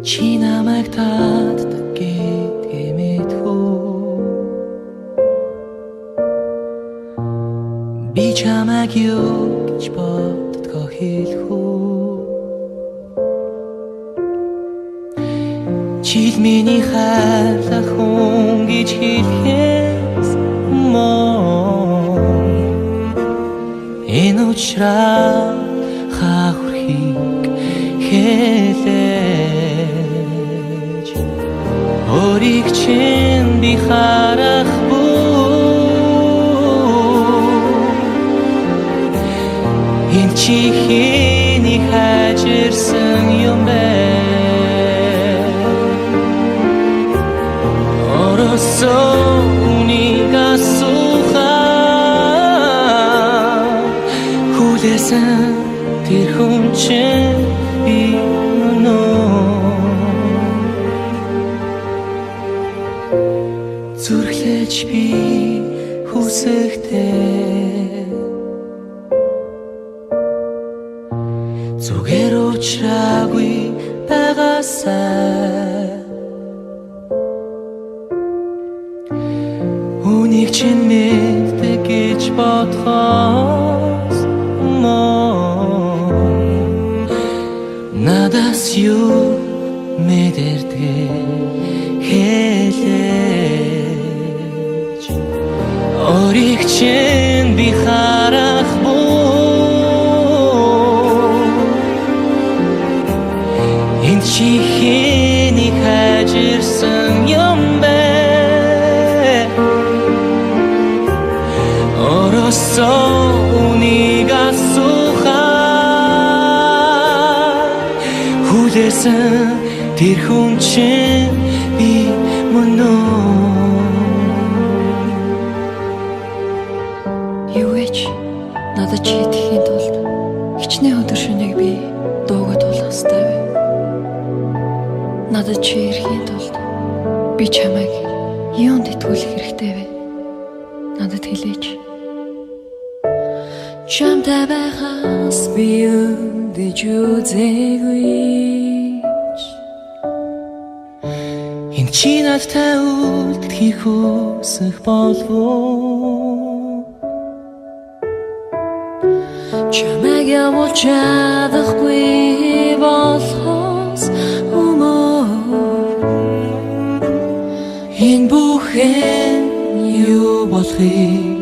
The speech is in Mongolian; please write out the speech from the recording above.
Чи намайг тааддаг гэдгээ мэдхүү. Би чамайг юу гэж боддгоо хэлэхүү. Чил миний хайрлах хүн гэж хэлэхээс мөн энэ учраа хаврахыг хэлээж өөрийг чинь би харахгүй. Энэ чи хэний хажирсан юм бэ? Унийг асуухаа хүлээсэн тэр хүн чинь би мөн үү? Зүрхлэж би хүсэхдээ зүгээр уучраагүй байгаасай. Үнийг чинь мэддэг гэж бодхоос мөн надаас юу мэдэрдгээ хэлээж өөрийг чинь би харахгүй. Энэ чи хэний хажирсан юм бэ? Үнийг асуухаа хүлээсэн тэр хүн чинь би мөн үү? Юу гэж надад чи итгэхийн тулд хичнээн өдөр шөнөгийг би дуугаа туулах ёстой вэ? Надад чи ирэхийн тулд би чамайг юунд итгүүлэх хэрэгтэй вэ? Надад хэлээч. Чамтай байхаас би өндөж үзээгүй. Энэ чи надтай үлдэхийг хүсэх болов уу? Чамайг явуулж чадахгүй болохоос энэ бүхэн юу болохыг